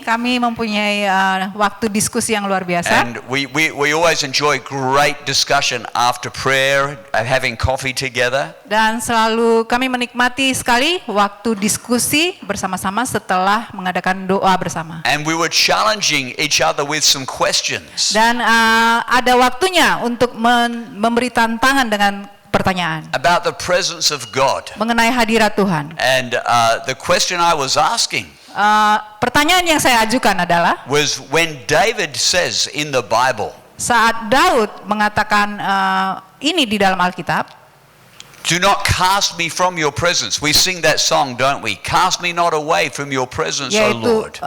kami mempunyai waktu diskusi yang luar biasa. And we always enjoy great discussion after prayer, having coffee together. Dan selalu kami menikmati sekali waktu diskusi bersama-sama setelah mengadakan doa bersama. And we were challenging each other with some questions. Dan ada waktunya untuk memberi tantangan dengan pertanyaan About the presence of God. mengenai hadirat Tuhan. And the question I was asking Pertanyaan yang saya ajukan adalah was when David says in the Bible, saat Daud mengatakan ini di dalam Alkitab, do not cast me from your presence. We sing that song, don't we? Cast me not away from your presence, O yaitu Lord.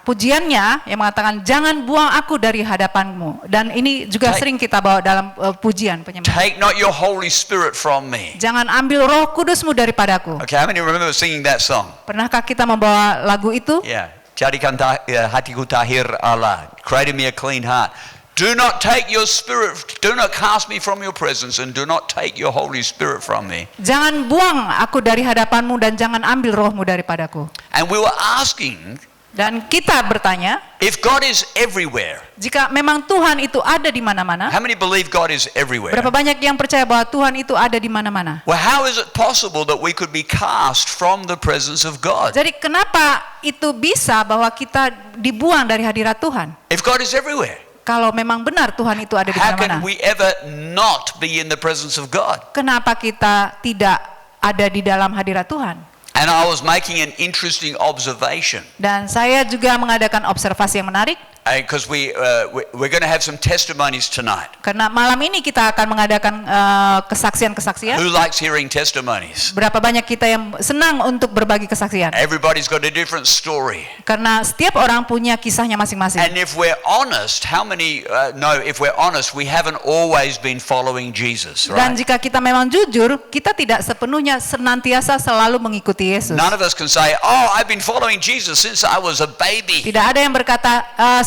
pujiannya yang mengatakan jangan buang aku dari hadapanmu. Dan ini juga sering kita bawa dalam pujian penyembahan. Take not your Holy Spirit from me. Jangan ambil Roh Kudusmu daripadaku. Okay, how many remember singing that song? Pernahkah kita membawa lagu itu? Yeah. Jadikan hatiku tahir Allah. Create in me a clean heart. Do not take your spirit, do not cast me from your presence, and do not take your Holy Spirit from me. Jangan buang aku dari hadapanmu dan jangan ambil rohmu daripadaku. And we were asking, Dan kita bertanya, if God is everywhere, jika memang Tuhan itu ada di mana-mana, how many believe God is everywhere? berapa banyak yang percaya bahwa Tuhan itu ada di mana-mana? Well, how is it possible that we could be cast from the presence of God? Jadi kenapa itu bisa bahwa kita dibuang dari hadirat Tuhan? If God is everywhere, Kalau memang benar Tuhan itu ada di how mana-mana, can we ever not be in the presence of God? kenapa kita tidak ada di dalam hadirat Tuhan? And I was making an interesting observation. Dan saya juga mengadakan observasi yang menarik. Because we're going to have some testimonies tonight. Karena malam ini kita akan mengadakan kesaksian-kesaksian. Who likes hearing testimonies? Berapa banyak kita yang senang untuk berbagi kesaksian? Everybody's got a different story. Karena setiap orang punya kisahnya masing-masing. And if we're honest, how many know if we're honest, we haven't always been following Jesus, Dan right? jika kita memang jujur, kita tidak sepenuhnya senantiasa selalu mengikuti Yesus. None of us can say, "Oh, I've been following Jesus since I was a baby." Tidak ada yang berkata,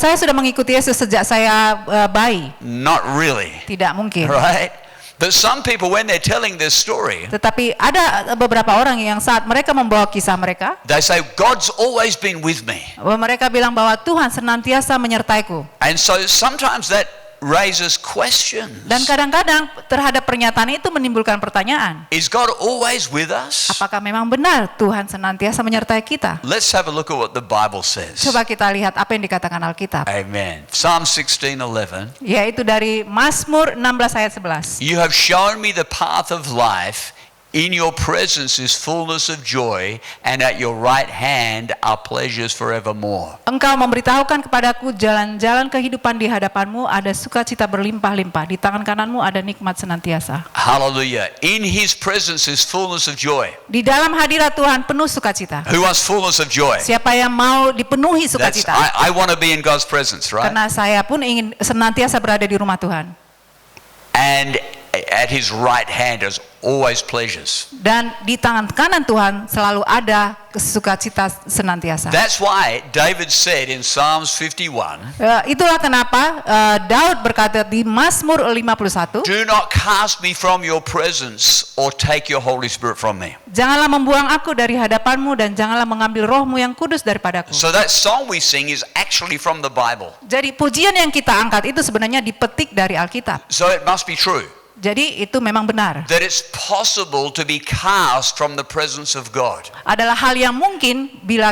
saya sudah mengikuti Yesus sejak saya bayi. Not really, Tidak mungkin. right? But some people, when they're telling this story, Tetapi ada beberapa orang yang saat mereka membawa kisah mereka, they say, "God's always been with me." mereka bilang bahwa Tuhan senantiasa menyertaiku. And so sometimes that raises questions. Dan kadang-kadang terhadap pernyataan itu menimbulkan pertanyaan. Is God always with us? Apakah memang benar Tuhan senantiasa menyertai kita? Let's have a look at what the Bible says. Coba kita lihat apa yang dikatakan Alkitab. Amen. Psalm 16:11. Yaitu dari Mazmur 16 ayat 11. You have shown me the path of life. In your presence is fullness of joy, and at your right hand are pleasures forevermore. Engkau memberitahukan kepadaku jalan-jalan kehidupan di hadapanmu ada sukacita berlimpah-limpah. Di tangan kananmu ada nikmat senantiasa. Hallelujah. In his presence is fullness of joy. Di dalam hadirat Tuhan penuh sukacita. Who wants fullness of joy? Siapa yang mau dipenuhi That's, sukacita? I want to be in God's presence, right? Karena saya pun ingin senantiasa berada di rumah Tuhan. And at his right hand is always pleasures. Dan di tangan kanan Tuhan selalu ada sukacita senantiasa. That's why David said in Psalms 51, Itulah kenapa Daud berkata di Mazmur 51, do not cast me from your presence or take your Holy Spirit from me. janganlah membuang aku dari hadapanmu dan janganlah mengambil rohmu yang kudus daripadaku. So that song we sing is actually from the Bible. Jadi pujian yang kita angkat itu sebenarnya dipetik dari Alkitab. So it must be true Jadi itu memang benar. that it's possible to be cast from the presence of God. Adalah hal yang mungkin bila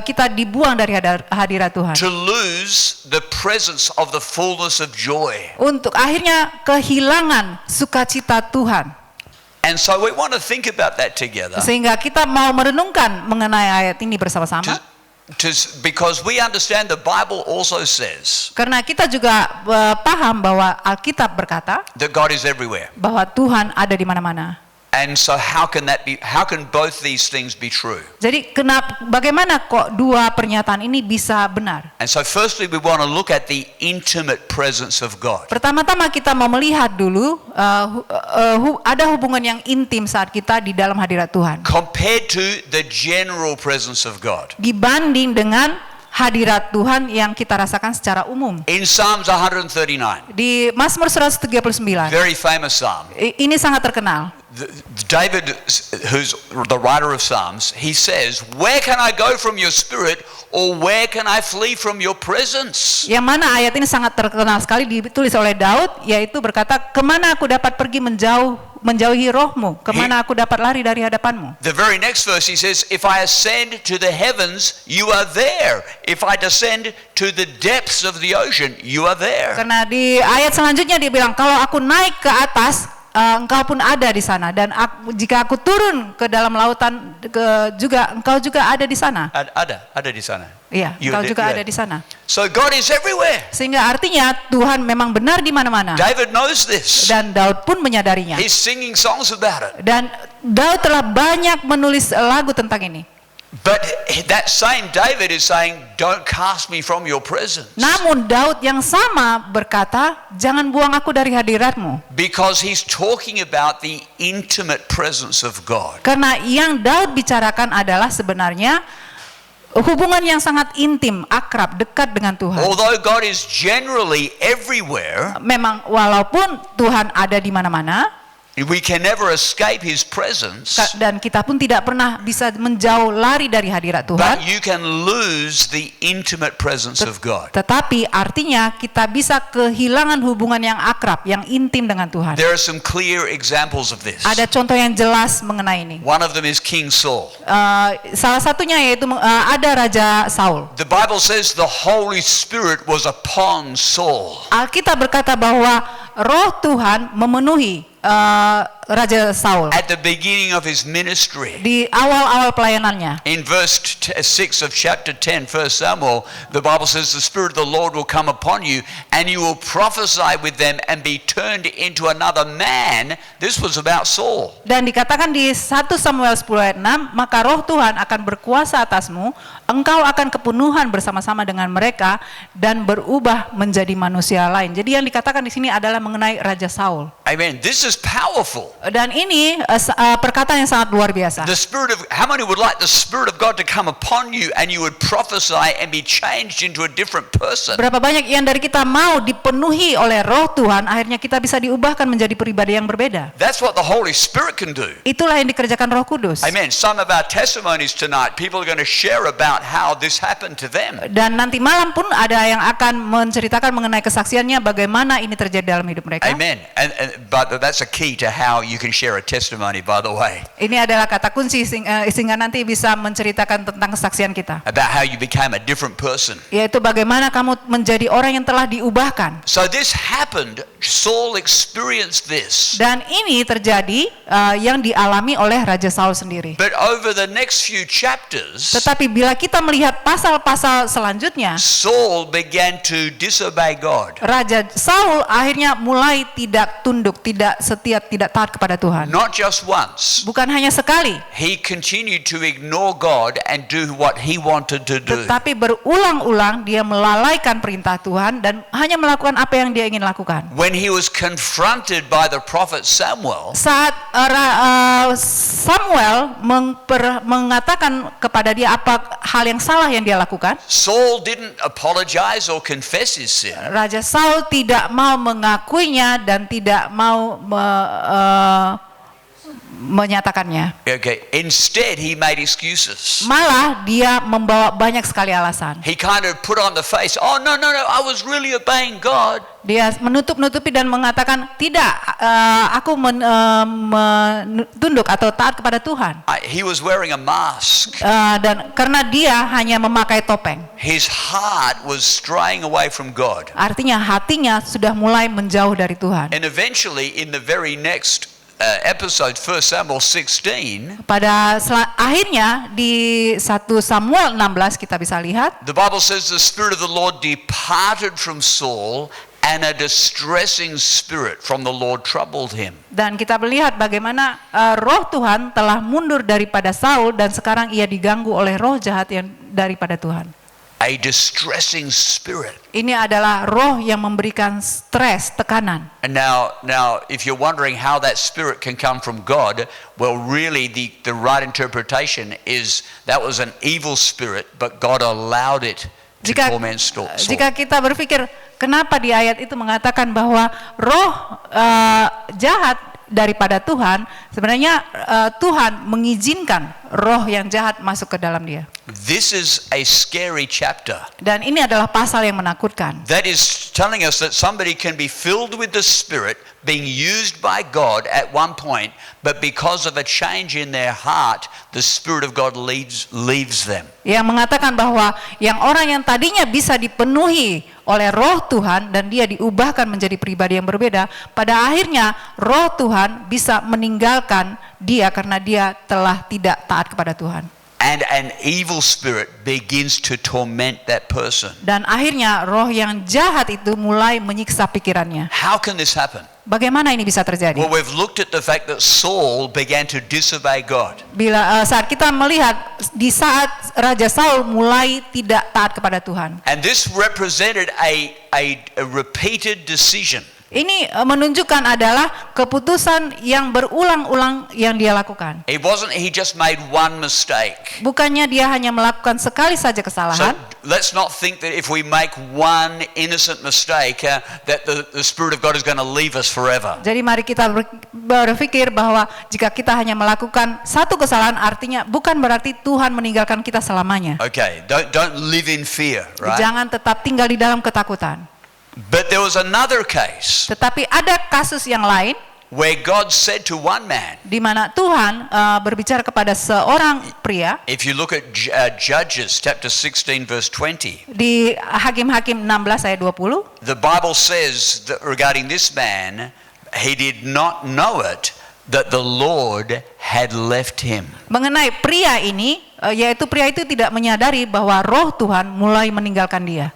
kita dibuang dari hadirat Tuhan. To lose the presence of the fullness of joy. Untuk akhirnya kehilangan sukacita Tuhan. And so we want to think about that together. Sehingga kita mau merenungkan mengenai ayat ini bersama-sama. Because we understand the Bible also says Karena kita juga paham bahwa Alkitab berkata that God is everywhere. bahwa Tuhan ada di mana-mana. And so how can both these things be true? Jadi bagaimana kok dua pernyataan ini bisa benar? And so firstly we want to look at the intimate presence of God. Pertama-tama kita mau melihat dulu ada hubungan yang intim saat kita di dalam hadirat Tuhan. Compared to the general presence of God. Dibanding dengan hadirat Tuhan yang kita rasakan secara umum. In Psalms 139, Di Mazmur 139, very famous psalm, ini sangat terkenal. David, who's the writer of Psalms, he says, "Where can I go from your spirit, or where can I flee from your presence?" Yang mana ayat ini sangat terkenal sekali ditulis oleh Daud, yaitu berkata, kemana aku dapat pergi menjauhi rohmu, kemana aku dapat lari dari hadapanmu. The very next verse he says, "If I ascend to the heavens, you are there. If I descend to the depths of the ocean, you are there." Karena di ayat selanjutnya dia bilang, kalau aku naik ke atas, engkau pun ada di sana, dan jika aku turun ke dalam lautan engkau juga ada di sana. Ada di sana. Iya, engkau juga ada di sana. So God is everywhere. Sehingga artinya Tuhan memang benar di mana-mana. David knows this. Dan Daud pun menyadarinya. He's singing songs about it. Dan Daud telah banyak menulis lagu tentang ini. But that same David is saying, "Don't cast me from your presence." Namun Daud yang sama berkata, jangan buang aku dari hadiratmu. Because he's talking about the intimate presence of God. Karena yang Daud bicarakan adalah sebenarnya hubungan yang sangat intim, akrab, dekat dengan Tuhan. Although God is generally everywhere, Memang walaupun Tuhan ada di mana-mana, we can never escape his presence. dan kita pun tidak pernah bisa menjauh lari dari hadirat Tuhan. But you can lose the intimate presence of God. Tetapi artinya kita bisa kehilangan hubungan yang akrab, yang intim dengan Tuhan. There are some clear examples of this. Ada contoh yang jelas mengenai ini. One of them is King Saul. Salah satunya yaitu ada Raja Saul. The Bible says the Holy Spirit was upon Saul. Alkitab berkata bahwa Roh Tuhan memenuhi Raja Saul At the beginning of his ministry. di awal-awal pelayanannya. In verse 6 of chapter 10, 1 Samuel, the Bible says the Spirit of the Lord will come upon you and you will prophesy with them and be turned into another man. This was about Saul. Dan dikatakan di 1 Samuel 10 ayat 6, maka Roh Tuhan akan berkuasa atasmu, engkau akan kepenuhan bersama-sama dengan mereka dan berubah menjadi manusia lain. Jadi yang dikatakan di sini adalah mengenai Raja Saul. Amen. This is powerful. Dan ini perkataan yang sangat luar biasa. The Spirit of, how many would like the Spirit of God to come upon you and you would prophesy and be changed into a different person? Berapa banyak yang dari kita mau dipenuhi oleh Roh Tuhan, akhirnya kita bisa diubahkan menjadi pribadi yang berbeda. That's what the Holy Spirit can do. Itulah yang dikerjakan Roh Kudus. Amen. Some of our testimonies tonight, people are going to share about how this happened to them. Dan nanti malam pun ada yang akan menceritakan mengenai kesaksiannya bagaimana ini terjadi dalam hidup mereka. Amen. But that's a key to how you can share a testimony, by the way. Ini adalah kata kunci sehingga nanti bisa menceritakan tentang kesaksian kita. About how you became a different person. Yaitu bagaimana kamu menjadi orang yang telah diubahkan. So this happened. Saul experienced this. Dan ini terjadi yang dialami oleh Raja Saul sendiri. But over the next few chapters, Tetapi bila kita melihat pasal-pasal selanjutnya, Saul began to disobey God. Raja Saul akhirnya mulai tidak tunduk, tidak setia, tidak taat kepada Tuhan. Not just once. Bukan hanya sekali, He continued to ignore God and do what he wanted to do. tetapi berulang-ulang dia melalaikan perintah Tuhan dan hanya melakukan apa yang dia ingin lakukan. When he was confronted by the prophet Samuel, Saat Samuel mengatakan kepada dia apa hal yang salah yang dia lakukan, Saul didn't apologize or confess his sin. Raja Saul tidak mau mengakuinya dan tidak mau menyatakannya. Okay. Instead, he made excuses. Malah dia membawa banyak sekali alasan. He kind of put on the face, "Oh, no, I was really obeying God." Dia menutup-nutupi dan mengatakan, tidak, aku tunduk atau taat kepada Tuhan. He was wearing a mask. Dan karena dia hanya memakai topeng, His heart was straying away from God. artinya hatinya sudah mulai menjauh dari Tuhan. And eventually, in the very next episode, 1 Samuel 16, Pada akhirnya di 1 Samuel 16 kita bisa lihat, the Bible says the Spirit of the Lord departed from Saul and a distressing spirit from the Lord troubled him. dan kita melihat bagaimana roh Tuhan telah mundur daripada Saul dan sekarang ia diganggu oleh roh jahat yang daripada Tuhan. A distressing spirit. Ini adalah roh yang memberikan stres, tekanan. And now, if you're wondering how that spirit can come from God, well, really, the right interpretation is that was an evil spirit, but God allowed it to torment Saul. Jika kita berpikir kenapa di ayat itu mengatakan bahwa roh jahat daripada Tuhan, sebenarnya Tuhan mengizinkan roh yang jahat masuk ke dalam dia. This is a scary chapter. Dan ini adalah pasal yang menakutkan. That is telling us that somebody can be filled with the Spirit, being used by God at one point, but because of a change in their heart, the Spirit of God leaves them. Yang mengatakan bahwa yang orang yang tadinya bisa dipenuhi oleh roh Tuhan dan dia diubahkan menjadi pribadi yang berbeda, pada akhirnya roh Tuhan bisa meninggalkan dia karena dia telah tidak taat kepada Tuhan. And an evil spirit begins to torment that person. Dan akhirnya roh yang jahat itu mulai menyiksa pikirannya. How can this happen? Bagaimana ini bisa terjadi? Well, we've looked at the fact that Saul began to disobey God. Saat kita melihat di saat Raja Saul mulai tidak taat kepada Tuhan. And this represented a repeated decision. Ini menunjukkan adalah keputusan yang berulang-ulang yang dia lakukan. It wasn't he just made one mistake. Bukannya dia hanya melakukan sekali saja So kesalahan. let's not think that if we make one innocent mistake that the Spirit of God is going to leave us forever. Jadi mari kita berpikir bahwa jika kita hanya melakukan satu kesalahan artinya bukan berarti Tuhan meninggalkan kita selamanya. Okay, don't live in fear, right? Jangan tetap tinggal di dalam ketakutan. But there was another case Tetapi ada kasus yang lain where God said to one man, di mana Tuhan berbicara kepada seorang pria if you look at Judges chapter 16 verse 20, di Hakim-Hakim 16 ayat 20. the Bible says that regarding this man, he did not know it that the Lord had left him. Mengenai pria ini, yaitu pria itu tidak menyadari bahwa roh Tuhan mulai meninggalkan dia.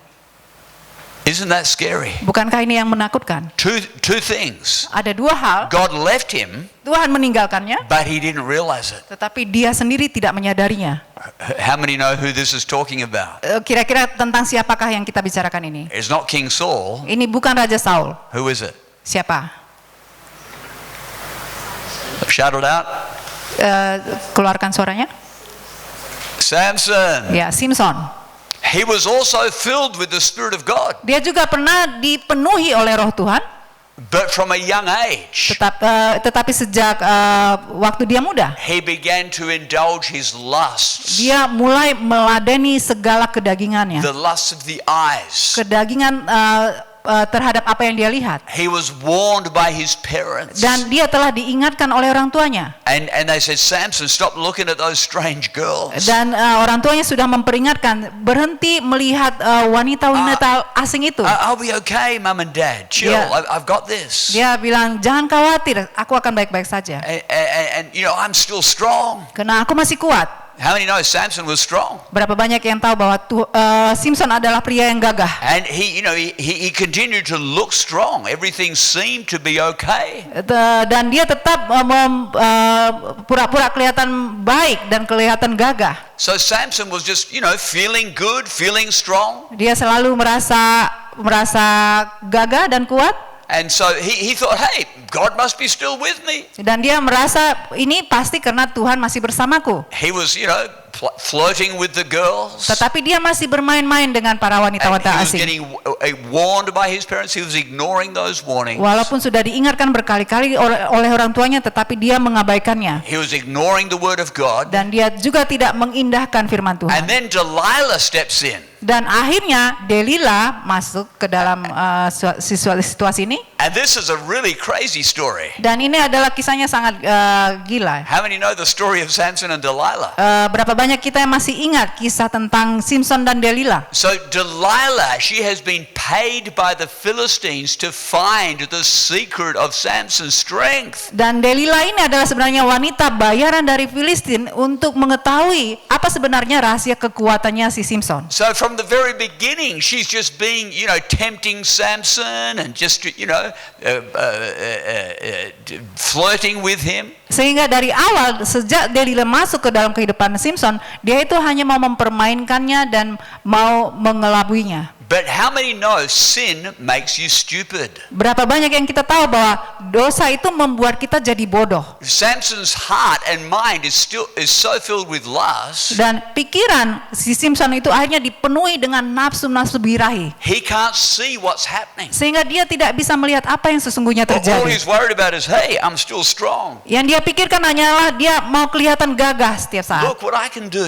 Isn't that scary? Bukankah ini yang menakutkan? Two things. Ada dua hal, God left him, Tuhan meninggalkannya, but he didn't realize it. tetapi dia sendiri tidak menyadarinya. How many know who this is talking about? Kira-kira tentang siapakah yang kita bicarakan ini? It's not King Saul. Ini bukan Raja Saul. Who is it? Siapa? Shout it out. Keluarkan suaranya. Samson. Ya, Simson. He was also filled with the Spirit of God, Dia juga pernah dipenuhi oleh roh Tuhan, but from a young age, tetapi sejak waktu dia muda, he began to indulge his lusts, dia mulai meladeni segala kedagingannya. the lusts of the eyes. Kedagingan terhadap apa yang dia lihat. He was warned by his parents. Dan dia telah diingatkan oleh orang tuanya. And they said, Samson, stop looking at those strange girls. Dan orang tuanya sudah memperingatkan, berhenti melihat wanita-wanita asing itu. I'll be okay, Mum and Dad. Chill, Yeah. I've got this. Dia bilang, jangan khawatir, aku akan baik-baik saja. And you know, I'm still strong. Karena aku masih kuat. How many know Samson was strong? Berapa banyak yang tahu bahwa Simson adalah pria yang gagah. And he continued to look strong. Everything seemed to be okay. Dan dia tetap pura-pura kelihatan baik dan kelihatan gagah. So Samson was just, feeling good, feeling strong. Dia selalu merasa gagah dan kuat. And so he thought, hey, God must be still with me. Dan dia merasa ini pasti karena Tuhan masih bersamaku. He was, flirting with the girls. Tetapi dia masih bermain-main dengan para And wanita-wanita he was asing. getting warned by his parents. He was ignoring those warnings. Walaupun sudah diingatkan berkali-kali oleh orang tuanya, tetapi dia mengabaikannya. He was ignoring the word of God. Dan dia juga tidak mengindahkan firman And Tuhan. then Delilah steps in. Dan akhirnya Delila masuk ke dalam situasi ini. And this is a really crazy story. Dan ini adalah kisahnya sangat gila. How many know the story of Samson and Delilah? Berapa banyak kita yang masih ingat kisah tentang Simson dan Delila? So Delilah, she has been paid by the Philistines to find the secret of Samson's strength. Dan Delila ini adalah sebenarnya wanita bayaran dari Filistin untuk mengetahui apa sebenarnya rahasia kekuatannya si Simson. So from the very beginning, she's just being, tempting Samson and just, flirting with him. Sehingga dari awal sejak Delila masuk ke dalam kehidupan Simpson, dia itu hanya mau mempermainkannya dan mau mengelabuinya. But how many know sin makes you stupid? Berapa banyak yang kita tahu bahwa dosa itu membuat kita jadi bodoh. Samson's heart and mind is so filled with lust. Dan pikiran si Simpson itu akhirnya dipenuhi dengan nafsu-nafsu birahi. He can't see what's happening. Sehingga dia tidak bisa melihat apa yang sesungguhnya All terjadi. he's worried about is, hey, I'm still strong. Yang dia pikirkan hanyalah dia mau kelihatan gagah setiap saat. Look what I can do.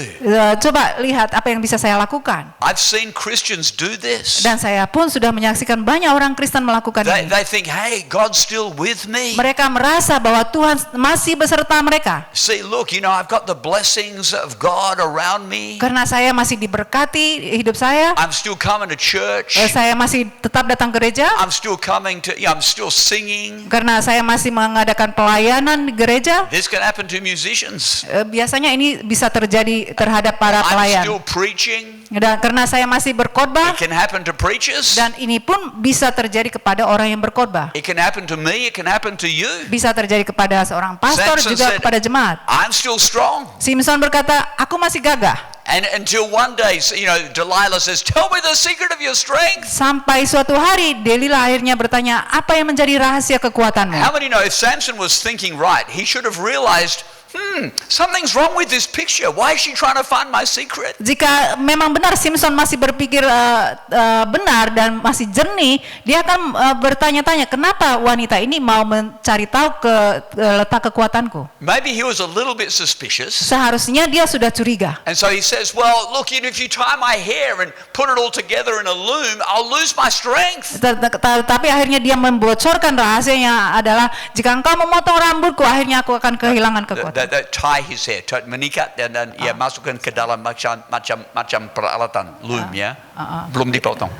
Coba lihat apa yang bisa saya lakukan. I've seen Christians do this. Dan saya pun sudah menyaksikan banyak orang Kristen melakukan ini. They think, hey, God's still with me. Mereka merasa bahwa Tuhan masih beserta mereka. See, look, I've got the blessings of God around me. Karena saya masih diberkati hidup saya. I'm still coming to church. Saya masih tetap datang gereja. I'm still coming to, I'm still singing. Karena saya masih mengadakan pelayanan di gereja. This can happen to musicians. Biasanya ini bisa terjadi terhadap para I'm pelayan. still preaching. Dan karena saya masih berkhotbah. It can happen to preachers. Dan ini pun bisa terjadi kepada orang yang berkhotbah. It can happen to me. It can happen to you. Bisa terjadi kepada seorang pastor Samson juga said, kepada jemaat. I'm still strong. Simpson berkata, aku masih gagah. And until one day, Delilah says, tell me the secret of your strength. Sampai suatu hari, Delila akhirnya bertanya, apa yang menjadi rahasia kekuatanmu? How many know if Samson was thinking right, he should have realized, something's wrong with this picture. Why is she trying to find my secret? Jika memang benar Simpson masih berpikir benar dan masih jernih, dia akan bertanya-tanya, kenapa wanita ini mau mencari tahu letak kekuatanku? Maybe he was a little bit suspicious. Seharusnya dia sudah curiga. And so he says, well, look, if you tie my hair and put it all together in a loom, I'll lose my strength. Tapi akhirnya dia membocorkan rahasianya adalah, jika engkau memotong rambutku, akhirnya aku akan kehilangan kekuatan. Tie his hair, menikat dan masukkan ke dalam macam peralatan loom, ya. Belum dipotong.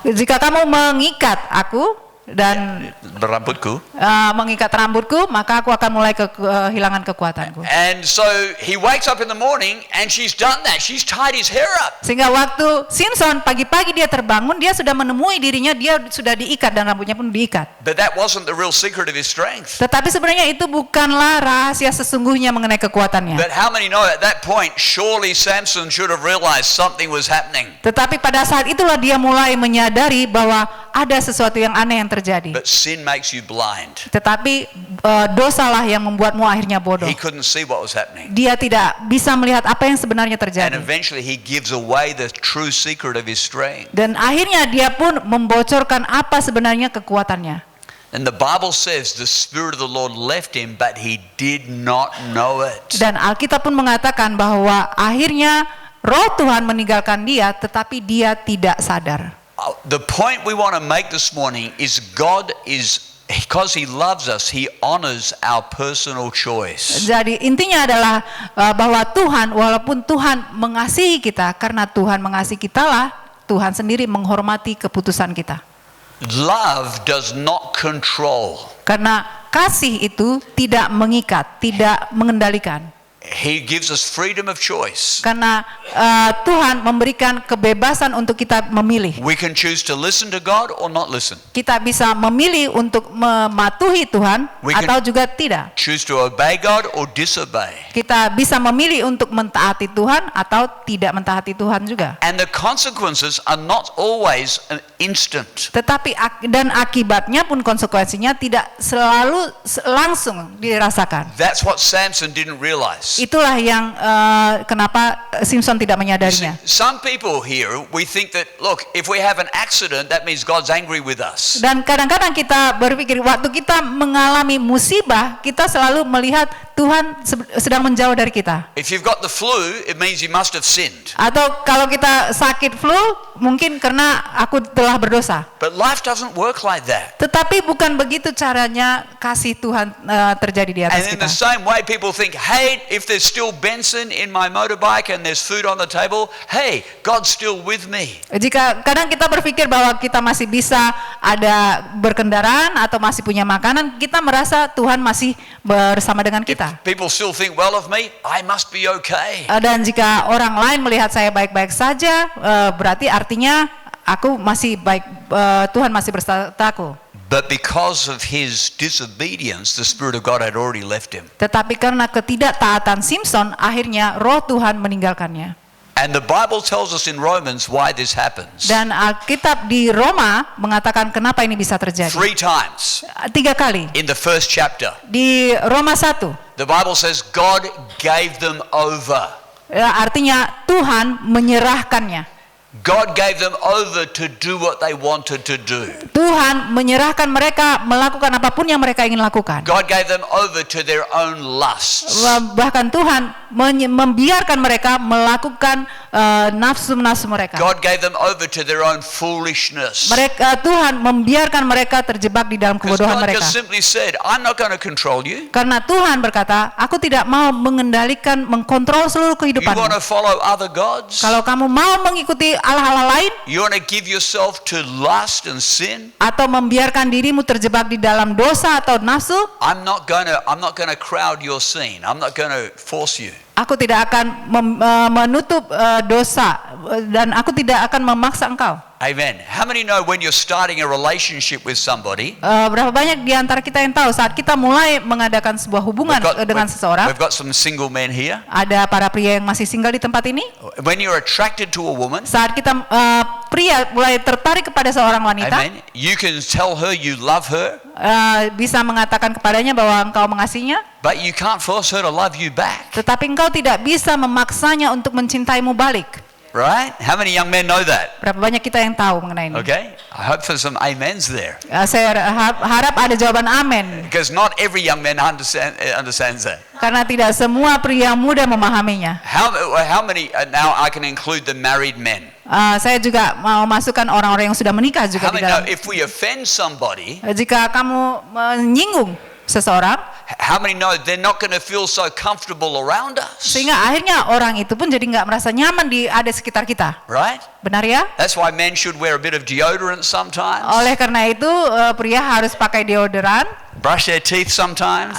Jika kamu mengikat aku dan berambutku, mengikat rambutku, maka aku akan mulai kehilangan kekuatanku. And so he wakes up in the morning and she's done that. She's tied his hair up. Sehingga waktu Simpson pagi-pagi dia terbangun, dia sudah menemui dirinya, dia sudah diikat dan rambutnya pun diikat. But that wasn't the real secret of his strength. Tetapi sebenarnya itu bukanlah rahasia sesungguhnya mengenai kekuatannya. But how many know at that point surely Samson should have realized something was happening. Tetapi pada saat itulah dia mulai menyadari bahwa ada sesuatu yang aneh yang terjadi. But sin makes you blind. Tetapi dosalah yang membuatmu akhirnya bodoh. He couldn't see what was happening. Dia tidak bisa melihat apa yang sebenarnya And terjadi. eventually he gives away the true secret of his strength. Dan akhirnya dia pun membocorkan apa sebenarnya kekuatannya. And the Bible says the Spirit of the Lord left him, but he did not know it. Dan Alkitab pun mengatakan bahwa akhirnya Roh Tuhan meninggalkan dia, tetapi dia tidak sadar. The point we want to make this morning is God is, because He loves us, He honors our personal choice. Jadi intinya adalah bahwa Tuhan, walaupun Tuhan mengasihi kita, karena Tuhan mengasihi kita lah, Tuhan sendiri menghormati keputusan kita. Love does not control. Karena kasih itu tidak mengikat, tidak mengendalikan. He gives us freedom of choice. Karena Tuhan memberikan kebebasan untuk kita memilih. We can choose to listen to God or not listen. Kita bisa memilih untuk mematuhi Tuhan atau juga tidak. Choose to obey God or disobey. Kita bisa memilih untuk mentaati Tuhan atau tidak mentaati Tuhan juga. And the consequences are not always an instant. Tetapi dan akibatnya pun konsekuensinya tidak selalu langsung dirasakan. That's what Samson didn't realize. Itulah yang kenapa Simpson tidak menyadarinya. Some people here, we think that, look, if we have an accident, that means God's angry with us. Dan kadang-kadang kita berpikir waktu kita mengalami musibah, kita selalu melihat Tuhan sedang menjauh dari kita. If you've got the flu, it means you must have sinned. Atau kalau kita sakit flu, mungkin karena aku telah berdosa. But life doesn't work like that. Tetapi bukan begitu caranya kasih Tuhan terjadi di atas And in kita. the same way, people think, hey, if there's still Benson in my motorbike and there's food on the table, hey, God's still with me. Jika kadang kita berpikir bahwa kita masih bisa ada berkendaraan atau masih punya makanan, kita merasa Tuhan masih bersama dengan kita. People still think well of me, I must be okay. Dan jika orang lain melihat saya baik-baik saja, berarti artinya aku masih baik, Tuhan masih besertaku. But because of his disobedience, the Spirit of God had already left him. Tetapi karena ketidaktaatan Simson, akhirnya roh Tuhan meninggalkannya. And the Bible tells us in Romans why this happens. Dan Alkitab di Roma mengatakan kenapa ini bisa terjadi. 3 times 3 kali. in the first chapter. Di Roma 1, The Bible says God gave them over. artinya Tuhan menyerahkannya. God gave them over to do what they wanted to do. Tuhan menyerahkan mereka melakukan apapun yang mereka ingin lakukan. God gave them over to their own lusts. Bahkan Tuhan membiarkan mereka melakukan nafsu-nafsu mereka. God gave them over to their own foolishness. Tuhan membiarkan mereka terjebak di dalam Because kebodohan God mereka. just simply said, I'm not going to control you. Karena Tuhan berkata, aku tidak mau mengendalikan, mengkontrol seluruh You want kehidupanmu. to follow other gods? Kalau kamu mau mengikuti Allah-Allah lain, You want to give yourself to lust and sin? atau membiarkan dirimu terjebak di dalam dosa atau nafsu, I'm not going to crowd your scene. I'm not going to force you. aku tidak akan menutup dosa, dan aku tidak akan memaksa engkau. Amen. How many know when you're starting a relationship with somebody? Berapa banyak di antara kita yang tahu saat kita mulai mengadakan sebuah hubungan dengan seseorang, we've got some single men here. ada para pria yang masih single di tempat ini. When you're attracted to a woman, Saat kita pria mulai tertarik kepada seorang wanita, amen, you can tell her you love her, bisa mengatakan kepadanya bahwa engkau mengasihinya, but you can't force her to love you back. tetapi engkau tidak bisa memaksanya untuk mencintaimu balik. Right? How many young men know that? Berapa banyak kita yang tahu mengenai ini? Okay? I hope for some amens there. Saya harap ada jawaban amen, Because not every young man understands that. karena tidak semua pria muda memahaminya. How many, now I can include the married men. Saya juga mau masukkan orang-orang yang sudah menikah juga How di many know dalam. if we offend somebody, Jika kamu menyinggung seseorang, how many know they're not going to feel so comfortable around us? sehingga akhirnya orang itu pun jadi nggak merasa nyaman ada sekitar kita. Right? Benar ya? That's why men should wear a bit of deodorant sometimes, Oleh karena itu pria harus pakai deodoran, brush their teeth sometimes.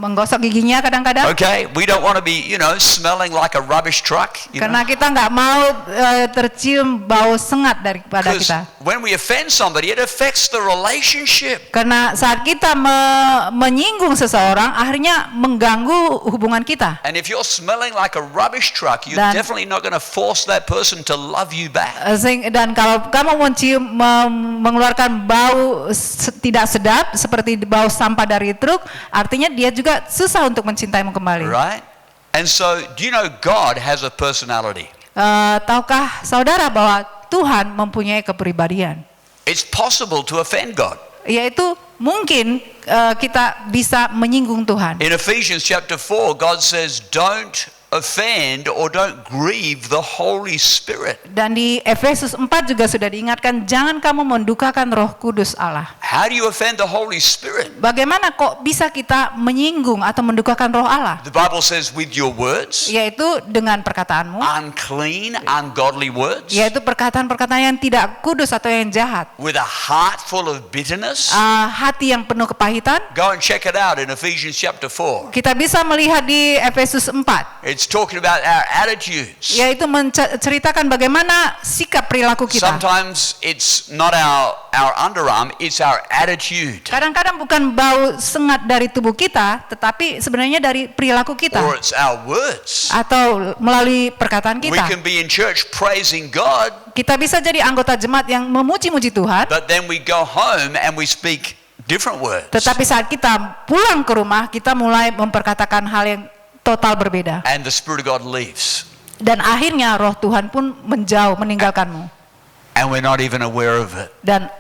menggosok giginya kadang-kadang. Okay, we don't want to be, smelling like a rubbish truck. Karena kita nggak mau tercium bau sengat daripada Because kita. when we offend somebody, it affects the relationship. Karena saat kita menyinggung seseorang, akhirnya mengganggu hubungan kita. And if you're smelling like a rubbish truck, you're Dan- definitely not going to force that person to love you back. Dan kalau kamu mengeluarkan bau tidak sedap seperti bau sampah dari truk, artinya dia juga susah untuk mencintaimu kembali. Right? And so, do you know God has a personality? Tahukah saudara bahwa Tuhan mempunyai kepribadian? It's possible to offend God. Yaitu mungkin kita bisa menyinggung Tuhan. In Ephesians chapter 4, God says, don't offend or don't grieve the Holy Spirit. Dan di Efesus 4 juga sudah diingatkan, jangan kamu mendukakan Roh Kudus Allah. How do you offend the Holy Spirit? Bagaimana kok bisa kita menyinggung atau mendukakan Roh Allah? The Bible says with your words, Yaitu dengan perkataanmu, unclean, ungodly words, yaitu perkataan-perkataan yang tidak kudus atau yang jahat, with a heart full of bitterness. hati yang penuh kepahitan. Go and check it out in Ephesians chapter 4. Kita bisa melihat di Efesus 4, It's talking about our attitudes. yaitu menceritakan bagaimana sikap perilaku kita. Sometimes it's not our underarm, it's our attitude. Kadang-kadang bukan bau sengat dari tubuh kita, tetapi sebenarnya dari perilaku kita Or it's our words. atau melalui perkataan We kita. can be in church praising God, Kita bisa jadi anggota jemaat yang memuji-muji Tuhan, but then we go home and we speak different words. tetapi saat kita pulang ke rumah, kita mulai memperkatakan hal yang total berbeda. And the Spirit of God leaves. Dan akhirnya roh Tuhan pun menjauh, meninggalkanmu. And we're not even aware of it. Dan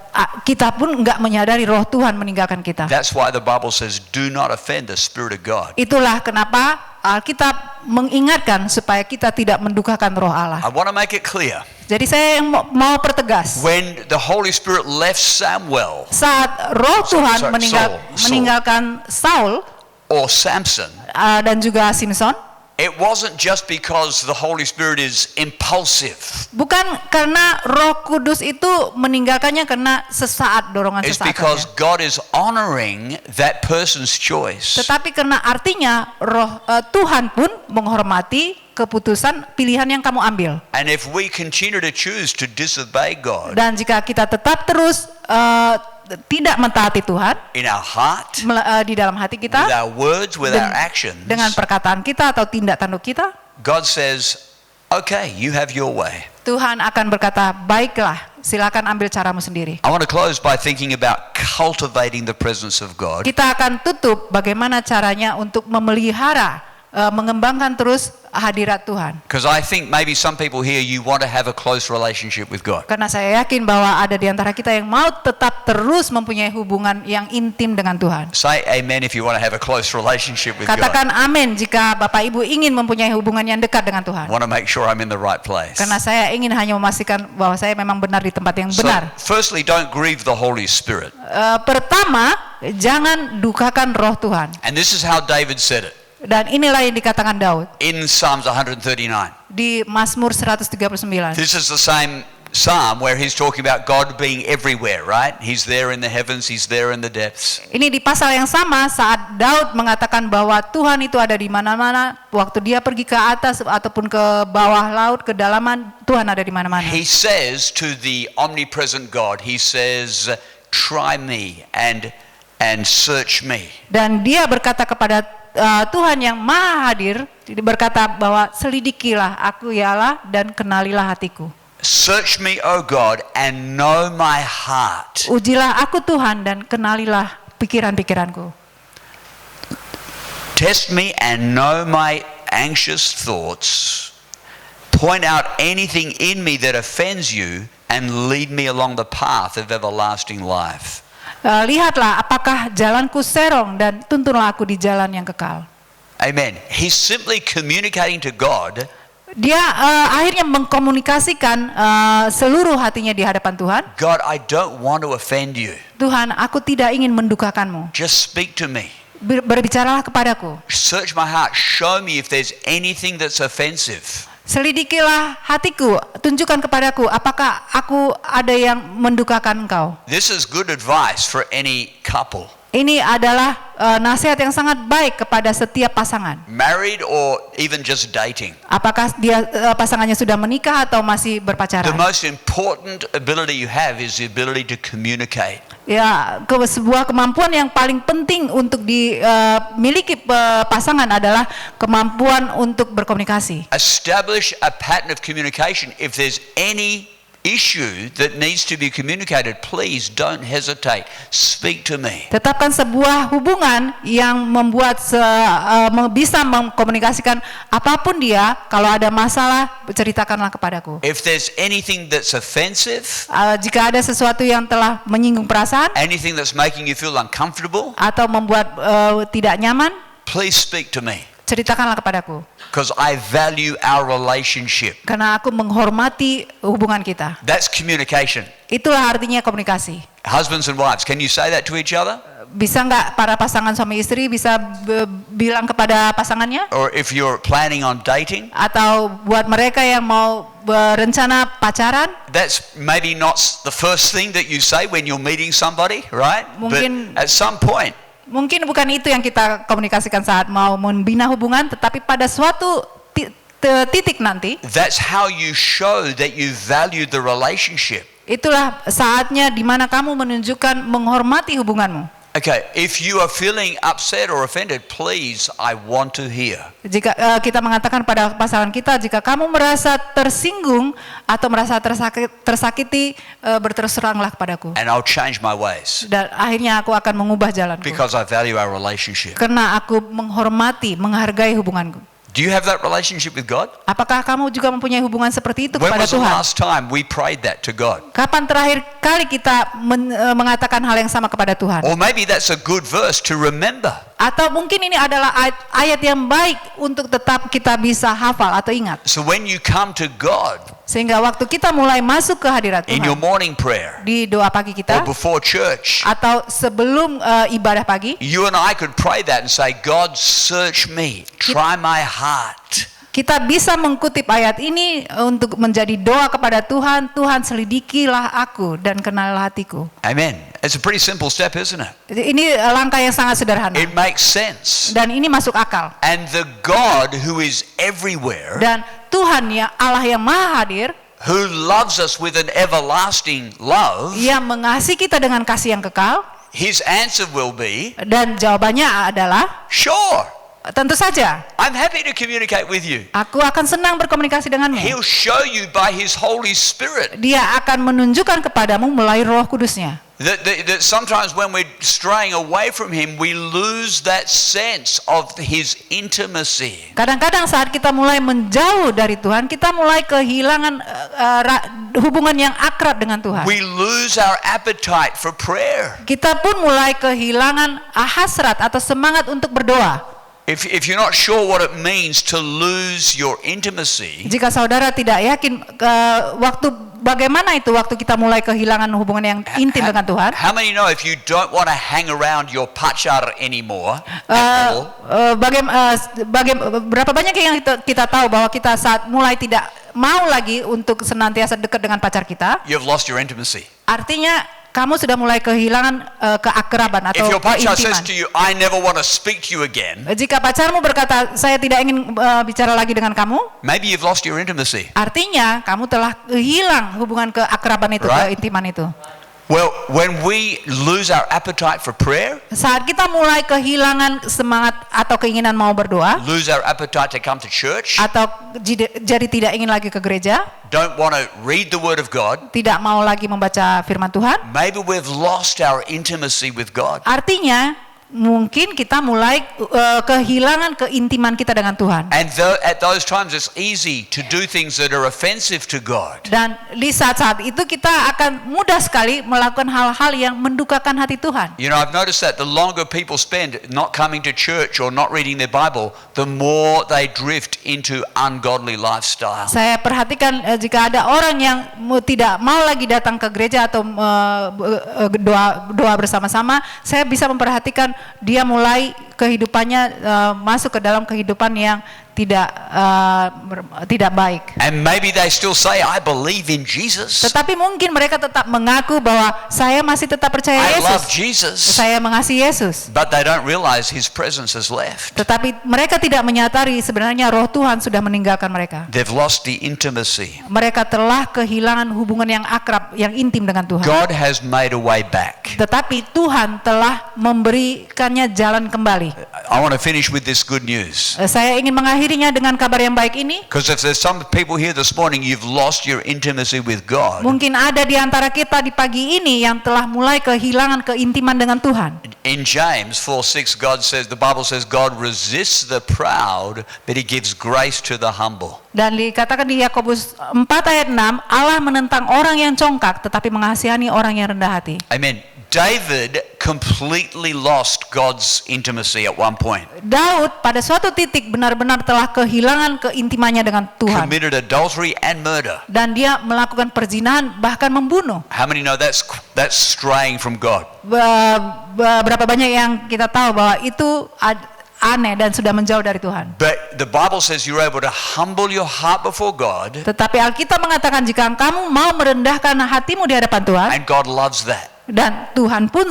kita pun nggak menyadari roh Tuhan meninggalkan kita. That's why the Bible says, do not offend the Spirit of God. Itulah kenapa Alkitab mengingatkan supaya kita tidak mendukakan roh Allah. I want to make it clear. Jadi saya yang mau pertegas. When the Holy Spirit left Samuel Saat roh Tuhan Saul. meninggalkan Saul or Samson, dan juga Simson, it wasn't just because the Holy Spirit is impulsive. bukan karena Roh Kudus itu meninggalkannya karena sesaat, dorongan It's sesaat because saja. God is honoring that person's choice. Tetapi karena artinya Tuhan pun menghormati keputusan pilihan yang kamu ambil. And if we continue to choose to disobey God, Dan jika kita tetap terus tidak mentaati Tuhan in our heart, di dalam hati with kita, our words, with our actions, dengan perkataan kita atau tindak tanduk kita, God says, okay, you have your way. Tuhan akan berkata, baiklah, silakan ambil caramu sendiri. I want to close by thinking about cultivating the presence of God. Kita akan tutup bagaimana caranya untuk memelihara, mengembangkan terus hadirat Tuhan. Because I think maybe some people here, you want to have a close relationship with God. Karena saya yakin bahwa ada di antara kita yang mau tetap terus mempunyai hubungan yang intim dengan Tuhan. Say amen if you want to have a close relationship with God. Katakan amin jika Bapak Ibu ingin mempunyai hubungan yang dekat dengan Tuhan. I want to make sure I'm in the right place. Karena saya ingin hanya memastikan bahwa saya memang benar di tempat yang So, benar. firstly, don't grieve the Holy Spirit. Pertama, jangan dukakan roh Tuhan. And this is how David said it Dan inilah yang dikatakan Daud in Psalms 139. di Mazmur 139. This is the same psalm where he's talking about God being everywhere, right? He's there in the heavens, he's there in the depths. Ini di pasal yang sama saat Daud mengatakan bahwa Tuhan itu ada di mana-mana. Waktu dia pergi ke atas ataupun ke bawah laut, kedalaman, Tuhan ada di mana-mana. He says to the omnipresent God, he says, try me and search me. Dan dia berkata kepada Tuhan yang maha hadir, berkata bahwa selidikilah aku ya Allah dan kenalilah hatiku. Search me, O God, and know my heart. Ujilah aku Tuhan dan kenalilah pikiran-pikiranku. Test me and know my anxious thoughts. Point out anything in me that offends you and lead me along the path of everlasting life. Lihatlah apakah jalanku serong dan tuntunlah aku di jalan yang kekal. Amen. He's simply communicating to God. Dia akhirnya mengkomunikasikan seluruh hatinya di hadapan Tuhan. God, I don't want to offend you. Tuhan, aku tidak ingin mendukakanmu. Just speak to me. Berbicaralah kepadaku. Search my heart. Show me if there's anything that's offensive. Selidikilah hatiku, tunjukkan kepadaku apakah aku ada yang mendukakan engkau. This is good advice for any couple. Ini adalah nasihat yang sangat baik kepada setiap pasangan. Married or even just dating. Apakah dia pasangannya sudah menikah atau masih berpacaran? The most important ability you have is the ability to communicate. Ya, sebuah kemampuan yang paling penting untuk dimiliki pasangan adalah kemampuan untuk berkomunikasi. Establish a pattern of communication. If there's any issue that needs to be communicated, please don't hesitate. Speak to me. Tetapkan sebuah hubungan yang membuat bisa mengkomunikasikan apapun dia. Kalau ada masalah, ceritakanlah kepadaku. If there's anything that's offensive, Jika ada sesuatu yang telah menyinggung perasaan anything that's making you feel uncomfortable, atau membuat tidak nyaman, please speak to me. ceritakanlah kepadaku. Because I value our relationship. Karena aku menghormati hubungan kita. That's communication. Itulah artinya komunikasi. Husbands and wives, can you say that to each other? Bisa nggak para pasangan suami istri bisa bilang kepada pasangannya? Or if you're planning on dating, Atau buat mereka yang mau berencana pacaran, that's maybe not the first thing that you say when you're meeting somebody, right? Mungkin- But at some point, mungkin bukan itu yang kita komunikasikan saat mau membina hubungan, tetapi pada suatu titik nanti, that's how you show that you value the relationship. itulah saatnya di mana kamu menunjukkan menghormati hubunganmu. Okay, if you are feeling upset or offended, please, I want to hear. Jika kita mengatakan pada pasangan kita, jika kamu merasa tersinggung atau merasa tersakiti, berterus teranglah kepadaku. And I'll change my ways Dan akhirnya aku akan mengubah jalanku. because I value our relationship. Karena aku menghormati, menghargai hubunganku. Do you have that relationship with God? Apakah kamu juga mempunyai hubungan seperti itu When kepada was the Tuhan? last time we prayed that to God? Kapan terakhir kali kita mengatakan hal yang sama kepada Tuhan? Or maybe that's a good verse to remember. Atau mungkin ini adalah ayat yang baik untuk tetap kita bisa hafal atau ingat. So when you come to God Sehingga waktu kita mulai masuk ke hadirat in your Tuhan, morning prayer di doa pagi or kita, before church, atau sebelum ibadah pagi, you and I could pray that and say, God, search me, try my heart. kita bisa mengkutip ayat ini untuk menjadi doa kepada Tuhan. Tuhan, selidikilah aku dan kenalilah hatiku. Amen. It's a pretty simple step, isn't it? Ini langkah yang sangat sederhana. It makes sense. Dan ini masuk akal. And the God who is everywhere Dan Tuhan ya Allah yang maha hadir who loves us with an everlasting love, yang mengasihi kita dengan kasih yang kekal, his answer will be, dan jawabannya adalah sure, tentu saja. I'm happy to communicate with you. Aku akan senang berkomunikasi denganmu. He'll show you by his Holy Spirit. Dia akan menunjukkan kepadamu melalui Roh Kudusnya. That sometimes when we're straying away from him, we lose that sense of his intimacy. Kadang-kadang saat kita mulai menjauh dari Tuhan, kita mulai kehilangan hubungan yang akrab dengan Tuhan. We lose our appetite for prayer. Kita pun mulai kehilangan hasrat atau semangat untuk berdoa. If you're not sure what it means to lose your intimacy, Jika saudara tidak yakin bagaimana itu waktu kita mulai kehilangan hubungan yang intim dengan Tuhan. how many know if you don't want to hang around your pacar anymore, at all, Berapa banyak yang kita tahu bahwa kita saat mulai tidak mau lagi untuk senantiasa dekat dengan pacar kita, you've lost your intimacy. artinya kamu sudah mulai kehilangan keakraban atau If your pacar says keintiman. to you, I never want to speak to you again, Jika pacarmu berkata, saya tidak ingin bicara lagi dengan kamu, maybe you've lost your intimacy. artinya kamu telah hilang hubungan keakraban itu, Right. keintiman itu. Well, when we lose our appetite for prayer, Saat kita mulai kehilangan semangat atau keinginan mau berdoa, lose our appetite to come to church, atau jadi tidak ingin lagi ke gereja, don't want to read the Word of God, tidak mau lagi membaca firman Tuhan, maybe we've lost our intimacy with God. artinya mungkin kita mulai kehilangan keintiman kita dengan Tuhan. And at those times it's easy to do things that are offensive to God. Dan di saat-saat itu kita akan mudah sekali melakukan hal-hal yang mendukakan hati Tuhan. You know, I've noticed that the longer people spend not coming to church or not reading their Bible, the more they drift into ungodly lifestyle. Saya perhatikan jika ada orang yang tidak mau lagi datang ke gereja atau doa bersama-sama, saya bisa memperhatikan dia mulai kehidupannya masuk ke dalam kehidupan yang tidak baik. And maybe they still say, I believe in Jesus. Tetapi mungkin mereka tetap mengaku bahwa saya masih tetap percaya I love Yesus. Jesus. Saya mengasihi Yesus. But they don't realize his presence has left. Tetapi mereka tidak menyadari sebenarnya roh Tuhan sudah meninggalkan mereka. They've lost the intimacy. Mereka telah kehilangan hubungan yang akrab, yang intim dengan Tuhan. God has made a way back. Tetapi Tuhan telah memberikannya jalan kembali. I want to finish with this good news. Saya ingin mengakhirinya dengan kabar yang baik ini. Because if there's some people here this morning, you've lost your intimacy with God. Mungkin ada di antara kita di pagi ini yang telah mulai kehilangan keintiman dengan Tuhan. In James 4:6, the Bible says, God resists the proud, but he gives grace to the humble. Dan dikatakan di Yakobus 4 ayat 6, Allah menentang orang yang congkak tetapi mengasihani orang yang rendah hati. Amen. David completely lost God's intimacy at one point. Daud pada suatu titik benar-benar telah kehilangan keintimannya dengan Tuhan. Committed adultery and murder. Dan dia melakukan perzinahan bahkan membunuh. How many know that's straying from God? Berapa banyak yang kita tahu bahwa itu aneh dan sudah menjauh dari Tuhan. But the Bible says you're able to humble your heart before God. Tetapi Alkitab mengatakan jika kamu mau merendahkan hatimu di hadapan Tuhan, And God loves that. dan Tuhan pun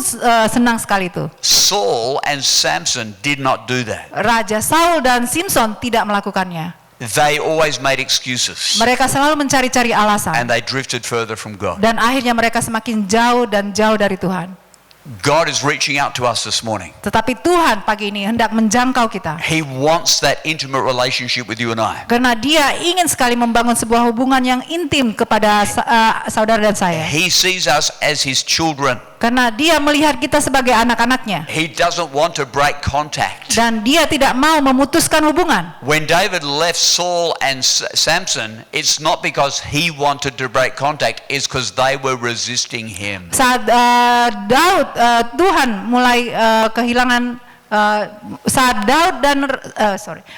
senang sekali itu. Saul and Samson did not do that. Raja Saul dan Simpson tidak melakukannya. They always made excuses. Mereka selalu mencari-cari alasan. And they drifted further from God. Dan akhirnya mereka semakin jauh dan jauh dari Tuhan. God is reaching out to us this morning. Tetapi Tuhan pagi ini hendak menjangkau kita. He wants that intimate relationship with you and I. Karena dia ingin sekali membangun sebuah hubungan yang intim kepada saudara dan saya. He sees us as his children. Karena dia melihat kita sebagai anak-anaknya. He doesn't want to break contact. Dan dia tidak mau memutuskan hubungan. When David left Saul and Samson, it's not because he wanted to break contact, it's because they were resisting him. Saat Tuhan mulai kehilangan saat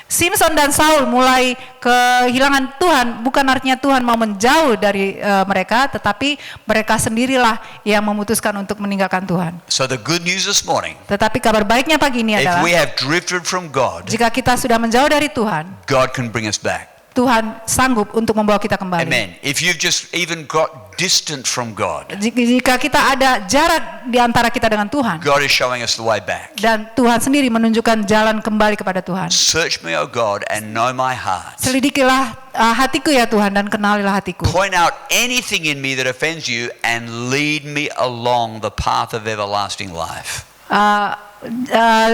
Simpson dan Saul mulai kehilangan Tuhan, bukan artinya Tuhan mau menjauh dari mereka, tetapi mereka sendirilah yang memutuskan untuk meninggalkan Tuhan. So the good news this morning, Tetapi kabar baiknya pagi ini if adalah we have drifted from God, jika kita sudah menjauh dari Tuhan, God can bring us back. Tuhan sanggup untuk membawa kita kembali. Amen. If you've just even got distant from God, Jika kita ada jarak di antara kita dengan Tuhan, God is showing us the way back. dan Tuhan sendiri menunjukkan jalan kembali kepada Tuhan. Search me, O God, and know my heart. Selidikilah hatiku ya Tuhan, dan kenalilah hatiku. Point out anything in me that offends you and lead me along the path of everlasting life.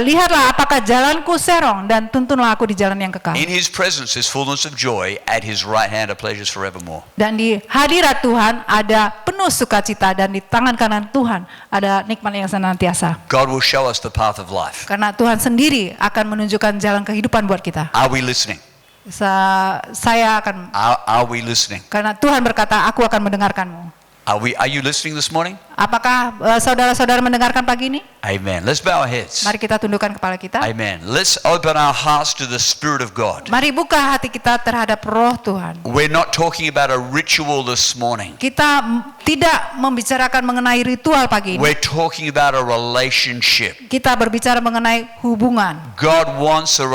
Lihatlah apakah jalanku serong, dan tuntunlah aku di jalan yang kekal. In his presence is fullness of joy, at his right hand are pleasures forevermore. Dan di hadirat Tuhan ada penuh sukacita, dan di tangan kanan Tuhan ada nikmat yang senantiasa. God will show us the path of life. Karena Tuhan sendiri akan menunjukkan jalan kehidupan buat kita. Are we listening? Saya akan, Are we listening? karena Tuhan berkata, aku akan mendengarkanmu. Are you listening this morning? Apakah saudara-saudara mendengarkan pagi ini? Amen. Let's bow our heads. Mari kita tundukkan kepala kita. Amen. Let's open our hearts to the Spirit of God. Mari buka hati kita terhadap roh Tuhan. We're not talking about a ritual this morning. Kita tidak membicarakan mengenai ritual pagi ini. We're talking about a relationship. Kita berbicara mengenai hubungan. God wants a